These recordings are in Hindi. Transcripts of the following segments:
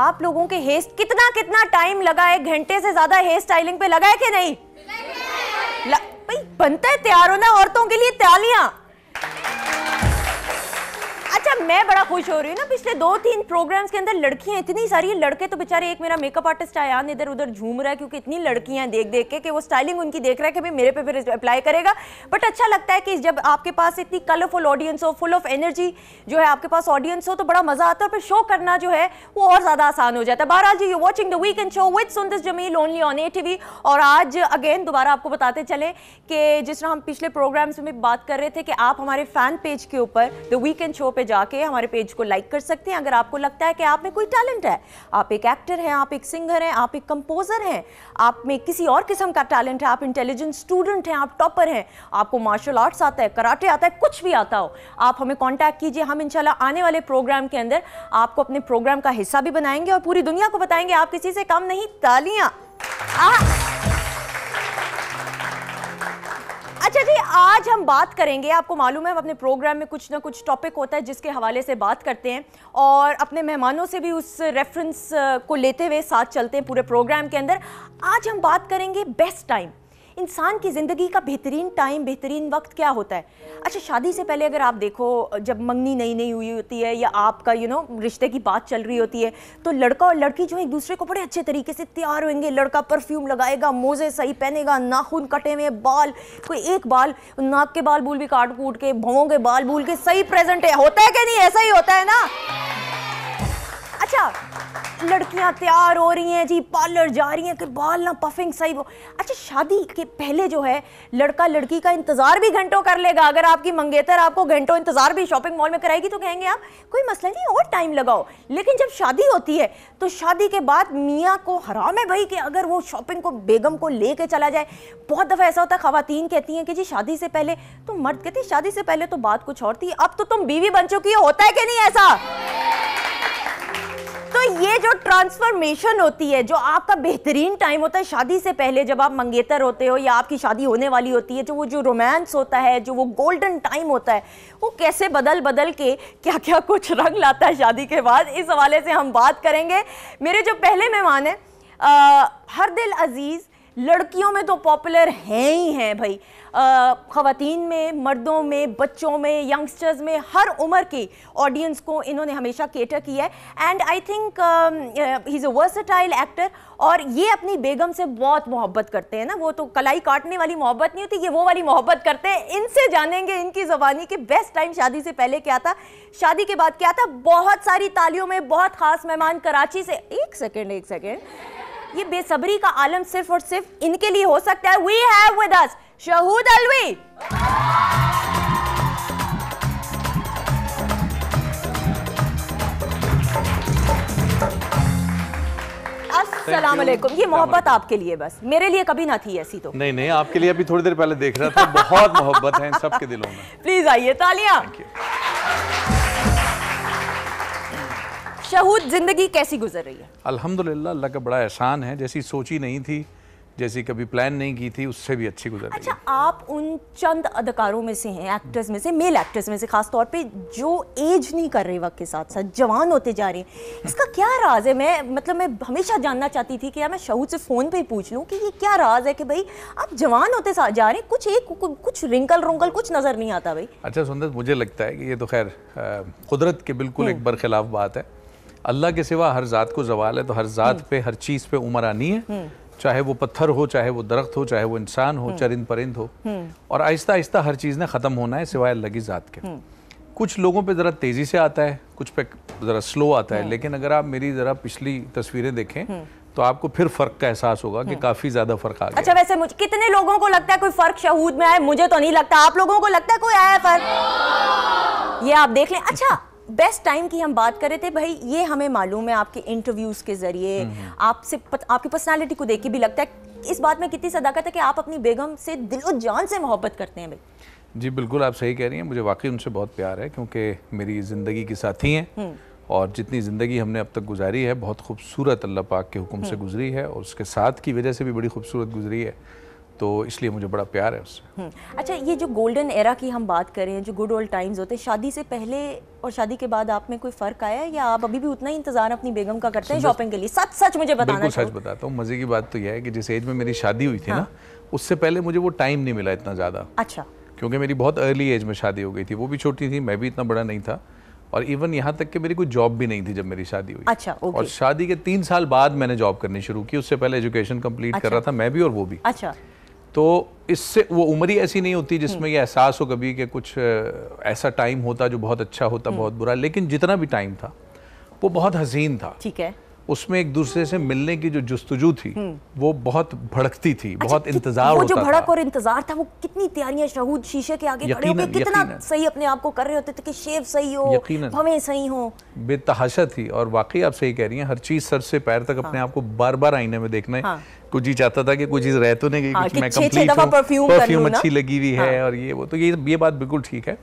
आप लोगों के हेयर कितना कितना टाइम लगा है? घंटे से ज्यादा हेयर स्टाइलिंग पे लगा है कि नहीं? भाई बनता है तैयार होना, औरतों के लिए तालियां। अच्छा, मैं बड़ा खुश हो रही हूँ ना, पिछले 2-3 प्रोग्राम्स के अंदर लड़कियां इतनी सारी हैं, लड़के तो बेचारे, एक मेरा मेकअप आर्टिस्ट आयान इधर उधर झूम रहा है क्योंकि इतनी लड़कियां हैं देख देख के कि वो स्टाइलिंग उनकी देख रहा है कि भाई मेरे पे फिर अप्लाई करेगा। बट अच्छा लगता है कि जब आपके पास इतनी कलरफुल ऑडियंस हो, फुल ऑफ एनर्जी जो है आपके पास ऑडियंस हो, तो बड़ा मजा आता है, फिर शो करना जो है वो और ज्यादा आसान हो जाता है। बहरहाल जी, you watching the weekend show with Sundas Jamil only on ATV। और आज अगेन दोबारा आपको बताते चले कि जिस तरह हम पिछले प्रोग्राम्स में बात कर रहे थे कि आप हमारे फैन पेज के ऊपर द वीकेंड शो पे जाके हमारे पेज को लाइक कर सकते हैं अगर आपको लगता है कि आप में कोई टैलेंट है। आप एक एक्टर हैं, आप एक सिंगर हैं, आप एक कंपोजर हैं, आप में किसी और किस्म का टैलेंट है, आप इंटेलिजेंट स्टूडेंट हैं, आप टॉपर हैं, आपको मार्शल आर्ट्स आता है, कराटे आता है, कुछ भी आता हो, आप हमें कांटेक्ट कीजिए। हम इंशाल्लाह आने वाले प्रोग्राम के अंदर आपको अपने प्रोग्राम का हिस्सा भी बनाएंगे और पूरी दुनिया को बताएंगे आप किसी से कम नहीं। तालियां। अच्छा जी, आज हम बात करेंगे, आपको मालूम है हम अपने प्रोग्राम में कुछ ना कुछ टॉपिक होता है जिसके हवाले से बात करते हैं और अपने मेहमानों से भी उस रेफरेंस को लेते हुए साथ चलते हैं पूरे प्रोग्राम के अंदर। आज हम बात करेंगे बेस्ट टाइम, इंसान की ज़िंदगी का बेहतरीन टाइम, बेहतरीन वक्त क्या होता है। अच्छा, शादी से पहले अगर आप देखो, जब मंगनी नई नई हुई होती है या आपका रिश्ते की बात चल रही होती है, तो लड़का और लड़की जो एक दूसरे को बड़े अच्छे तरीके से तैयार होंगे। लड़का परफ्यूम लगाएगा, मोजे सही पहनेगा, नाखून कटे हुए, बाल, कोई एक बाल, नाक के बाल बूल भी काट कूट के, भौं के बाल बूल के सही प्रेजेंट है, होता है कि नहीं? ऐसा ही होता है ना। अच्छा, लड़कियां तैयार हो रही हैं जी, पार्लर जा रही हैं कि बाल ना पफिंग सही वो। अच्छा, शादी के पहले जो है लड़का लड़की का इंतजार भी घंटों कर लेगा। अगर आपकी मंगेतर आपको घंटों इंतजार भी शॉपिंग मॉल में कराएगी तो कहेंगे आप कोई मसला नहीं, और टाइम लगाओ। लेकिन जब शादी होती है तो शादी के बाद मियाँ को हराम है भाई कि अगर वो शॉपिंग को बेगम को लेके चला जाए। बहुत दफ़ा ऐसा होता है, ख़वातीन कहती हैं कि जी शादी से पहले, तो मर्द कहते हैं शादी से पहले तो बात कुछ और थी, अब तो तुम बीवी बन चुकी हो। होता है कि नहीं ऐसा? तो ये जो ट्रांसफॉर्मेशन होती है, जो आपका बेहतरीन टाइम होता है शादी से पहले, जब आप मंगेतर होते हो या आपकी शादी होने वाली होती है, जो रोमांस होता है, जो वो गोल्डन टाइम होता है, वो कैसे बदल बदल के क्या क्या कुछ रंग लाता है शादी के बाद, इस हवाले से हम बात करेंगे। मेरे जो पहले मेहमान हैं, हरदिल अजीज़, लड़कियों में तो पॉपुलर हैं ही हैं भाई, ख़वातीन में, मर्दों में, बच्चों में, यंगस्टर्स में, हर उम्र की ऑडियंस को इन्होंने हमेशा केटर किया है। And I think he is a versatile actor और ये अपनी बेगम से बहुत मोहब्बत करते हैं ना, वो तो कलाई काटने वाली मोहब्बत नहीं होती, ये वो वाली मोहब्बत करते हैं। इनसे जानेंगे इनकी ज़बानी के बेस्ट टाइम शादी से पहले क्या था, शादी के बाद क्या था। बहुत सारी तालियों में बहुत ख़ास मेहमान कराची से। एक सेकेंड, ये बेसब्री का आलम सिर्फ और सिर्फ इनके लिए हो सकता है। We have with us Shahood Alvi. अस्सलाम वालेकुम। ये मोहब्बत आपके लिए, बस मेरे लिए कभी ना थी ऐसी तो। नहीं, आपके लिए अभी थोड़ी देर पहले देख रहा था, बहुत मोहब्बत है इन सबके दिलों में। प्लीज आइए, तालियां। शहूद, जिंदगी कैसी गुजर रही है? अल्हम्दुलिल्लाह, अल्लाह का बड़ा एहसान है, जैसी सोची नहीं थी, जैसी कभी प्लान नहीं की थी, उससे भी अच्छी गुजर रही है। अच्छा, आप उन चंद अदाकारों में से हैं, एक्टर्स में से, मेल एक्टर्स में से खास तौर पे, जो एज नहीं कर रहे, वक्त के साथ साथ जवान होते जा रहे हैं। इसका क्या राज है? मैं हमेशा जानना चाहती थी कि यार मैं शहूद से फ़ोन पे ही पूछ लूँ कि ये क्या राज है कि भाई आप जवान होते जा रहे हैं, कुछ रिंकल कुछ नज़र नहीं आता भाई। अच्छा सुंदर, मुझे लगता है कि ये तो खैर कुदरत के बिल्कुल एक बरखिलाफ बात है। अल्लाह के सिवा हर ज़ात को ज़वाल है, तो हर ज़ात पे, हर चीज़ पे उम्र आनी है, चाहे वो पत्थर हो, चाहे वो दरख्त हो, चाहे वो इंसान हो, चरिंद परिंद हो, और आहिस्ता आहिस्ता हर चीज़ ने ख़त्म होना है सिवाय अल्लाह की ज़ात के। कुछ लोगों पे ज़रा तेज़ी से आता है, कुछ पे ज़रा स्लो आता है, लेकिन अगर आप मेरी ज़रा पिछली तस्वीरें देखें तो आपको फिर फ़र्क का एहसास होगा कि काफ़ी ज़्यादा फ़र्क आ गया। अच्छा, वैसे कितने लोगों को लगता है कोई फ़र्क शहूद में आया? मुझे तो नहीं लगता। आप लोगों को लगता है कोई आया फ़र्क? ये आप देख लें। अच्छा, बेस्ट टाइम की हम बात कर रहे थे भाई, ये हमें मालूम है आपके इंटरव्यूज़ के ज़रिए, आपकी पर्सनालिटी को देख के भी लगता है इस बात में कितनी सदाकत है कि आप अपनी बेगम से दिलो जान से मोहब्बत करते हैं भाई। जी बिल्कुल, आप सही कह रही हैं, मुझे वाकई उनसे बहुत प्यार है, क्योंकि मेरी ज़िंदगी की साथी हैं और जितनी ज़िंदगी हमने अब तक गुजारी है बहुत खूबसूरत अल्लाह पाक के हुक्म से गुजरी है, और उसके साथ की वजह से भी बड़ी खूबसूरत गुजरी है। तो इसलिए मुझे बड़ा प्यार है उससे। अच्छा, ये जो गोल्डन एरा की हम बात करें, जो गुड ओल्ड टाइम्स होते हैं, शादी से पहले और शादी के बाद आप में कोई फ़र्क आया है, या आप अभी भी उतना ही इंतज़ार अपनी बेगम का करते हैं शॉपिंग के लिए? सच सच मुझे बताना। बिल्कुल सच बताता हूँ। मज़े की बात तो यह है कि जिस एज में मेरी शादी हुई थी ना, उससे पहले मुझे वो टाइम नहीं मिला इतना ज़्यादा। अच्छा। क्योंकि मेरी बहुत अर्ली एज में शादी हो गई थी, वो भी छोटी थी, मैं भी इतना बड़ा नहीं था, और इवन यहाँ तक कि मेरी कोई जॉब भी नहीं थी जब मेरी शादी हुई। अच्छा, ओके। और शादी के 3 साल बाद मैंने जॉब करनी शुरू की, उससे पहले एजुकेशन कंप्लीट कर रहा था मैं भी और वो भी। अच्छा। तो इससे वो उम्र ही ऐसी नहीं होती जिसमें ये एहसास हो कभी कि कुछ ऐसा टाइम होता जो बहुत अच्छा होता, बहुत बुरा। लेकिन जितना भी टाइम था वो बहुत हसीन था। ठीक है। उसमें एक दूसरे से मिलने की जो जुस्तजू थी वो बहुत भड़कती थी। अच्छा, बहुत इंतजार वो होता जो भड़क था और इंतजार था, वो कितनी तैयारियां, शहूद शीशे के आगे खड़े होकर कितना सही अपने आप को कर रहे होते थे कि शेव सही हो, भवें सही हो, बेतहाशा थी। और वाकई आप सही कह रही हैं, हर चीज सर से पैर तक अपने आप को बार बार आईने में देखना है। कुछ ही चाहता था कि कोई चीज रह तो नहीं गई, कुछ मैं कंप्लीट हूं, परफ्यूम अच्छी लगी हुई है और ये वो। तो ये बात बिल्कुल ठीक है,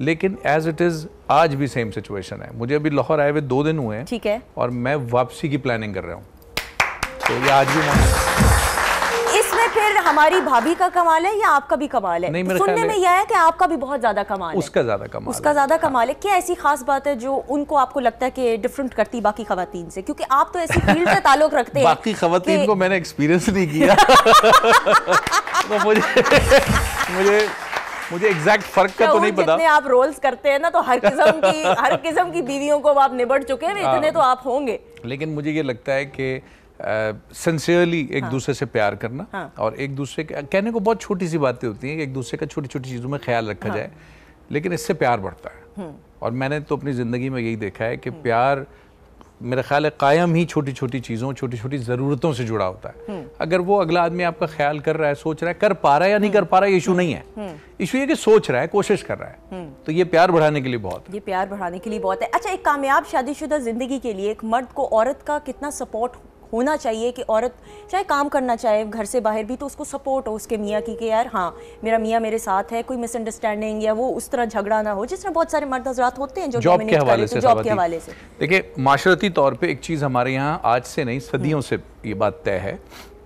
लेकिन एज इट इज आज भी सेम सिचुएशन है। मुझे अभी लाहौर आए हुए 2 दिन हुए हैं, ठीक है, और मैं वापसी की प्लानिंग कर रहा हूँ। तो ये आज भी इसमें फिर हमारी भाभी का कमाल है या आपका भी कमाल है? नहीं, मेरे सुनने में यह है कि आपका भी बहुत ज्यादा कमाल है। उसका ज्यादा कमाल, उसका ज्यादा कमाल है। क्या ऐसी खास बात है जो उनको आपको लगता है कि डिफरेंट करती बाकी खवातीन से? क्योंकि आप तो ऐसी फील्ड से ताल्लुक रखते हैं। बाकी खवातीन को मैंने एक्सपीरियंस नहीं किया तो मुझे एग्जैक्ट फर्क का तो नहीं पता। जितने आप रोल्स करते हैं ना, तो हर किस्म की बीवियों को आप निबट चुके हैं, इतने तो आप होंगे। लेकिन मुझे ये लगता है कि सिंसियरली एक दूसरे से प्यार करना, और एक दूसरे के कहने को बहुत छोटी सी बातें होती हैं कि एक दूसरे का छोटी छोटी चीज़ों में ख्याल रखा जाए, लेकिन इससे प्यार बढ़ता है। और मैंने तो अपनी ज़िंदगी में यही देखा है कि प्यार मेरा ख्याल है कायम ही छोटी छोटी चीज़ों, छोटी छोटी ज़रूरतों से जुड़ा होता है। अगर वो अगला आदमी आपका ख्याल कर रहा है, सोच रहा है, कर पा रहा है या नहीं कर पा रहा है, इशू नहीं है। इशू ये कि सोच रहा है, कोशिश कर रहा है, तो ये प्यार बढ़ाने के लिए बहुत है। ये प्यार बढ़ाने के लिए बहुत है। अच्छा, एक कामयाब शादीशुदा ज़िंदगी के लिए एक मर्द को औरत का कितना सपोर्ट होना चाहिए कि औरत चाहे काम करना चाहे घर से बाहर भी, तो उसको सपोर्ट हो उसके मियाँ की कि यार हाँ, मेरा मियाँ मेरे साथ है, कोई मिसअंडरस्टैंडिंग या वो उस तरह झगड़ा ना हो, जिस तरह बहुत सारे मर्द हजरात होते हैं जो जॉब के हवाले से। देखिए, माशरती तौर पे एक चीज़ हमारे यहाँ आज से नहीं सदियों से ये बात तय है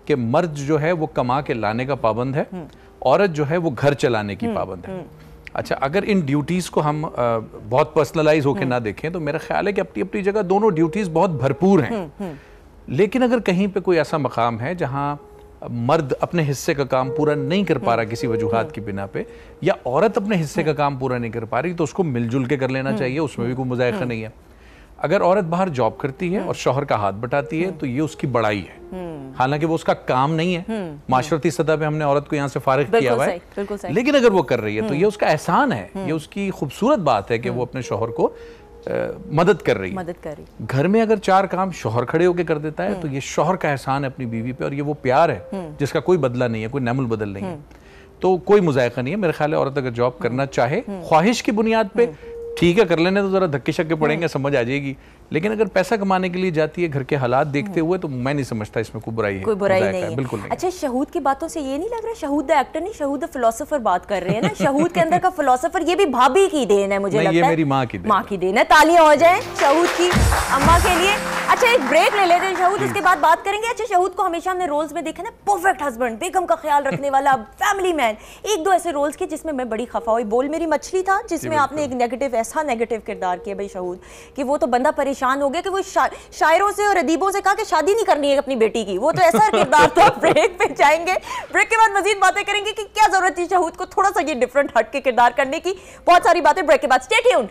कि मर्द जो है वो कमा के लाने का पाबंद है, औरत जो है वो घर चलाने की पाबंद है। अच्छा, अगर इन ड्यूटीज़ को हम बहुत पर्सनलाइज होकर ना देखें तो मेरा ख्याल है कि अपनी अपनी जगह दोनों ड्यूटीज़ बहुत भरपूर हैं। लेकिन अगर कहीं पे कोई ऐसा मकाम है जहां मर्द अपने हिस्से का काम पूरा नहीं कर पा रहा किसी वजूहात की बिना पे, या औरत अपने हिस्से का काम पूरा नहीं कर पा रही, तो उसको मिलजुल के कर लेना चाहिए, उसमें भी कोई मुज़ायक़ा नहीं है। अगर औरत बाहर जॉब करती है और शौहर का हाथ बटाती है तो ये उसकी बड़ाई है, हालांकि वो उसका काम नहीं है। माशरती सतह पे हमने औरत को यहाँ से फारिग किया हुआ है, लेकिन अगर वो कर रही है तो ये उसका एहसान है, ये उसकी खूबसूरत बात है कि वो अपने शौहर को मदद कर रही है। घर में अगर 4 काम शौहर खड़े होकर कर देता है तो ये शौहर का एहसान है अपनी बीवी पे, और ये वो प्यार है जिसका कोई बदला नहीं है, कोई नमुल बदल नहीं है। तो कोई मुज़ायक़ा नहीं है। मेरे ख्याल है औरत अगर जॉब करना चाहे ख्वाहिश की बुनियाद पे, ठीक है, कर लेने तो जरा धक्के शक्के पड़ेंगे, समझ आ जाएगी। लेकिन अगर पैसा कमाने के लिए जाती है घर के हालात देखते हुए, तो मैं नहीं समझता इसमें कोई बुराई है, कोई बुराई नहीं है। बिल्कुल नहीं। अच्छा, शहूद की बातों से ये नहीं लग रहा शहूद द एक्टर नहीं, शहूद द फिलोसोफर बात कर रहे हैं ना? शहूद के अंदर का फिलोसोफर ये भी भाभी की देन है, मुझे लगता है। ये मेरी माँ की देन है। तालियां हो जाएं शहूद की अम्मा के लिए। अच्छा, एक ब्रेक ले लेते हैं शहूद, उसके बाद बात करेंगे। अच्छा, शहूद को हमेशा हमने रोल्स में देखा ना, परफेक्ट हस्बैंड, बेगम का ख्याल रखने वाला, फैमिली मैन। 1-2 ऐसे रोल्स किए जिसमें मैं बड़ी खफा हुई। बोल मेरी मछली था जिसमें आपने एक नेगेटिव, ऐसा नेगेटिव किरदार किया भाई शहूद कि वो तो बंदा परेशान हो गया कि वो शायरों से और अदीबों से कहा कि शादी नहीं करनी है अपनी बेटी की। वो तो ऐसा किरदार था। ब्रेक पे जाएंगे, ब्रेक के बाद मजीद बातें करेंगे कि क्या जरूरत थी शहूद को थोड़ा सा ये डिफरेंट हट के किरदार करने की। बहुत सारी बातें ब्रेक के बाद। Stay tuned.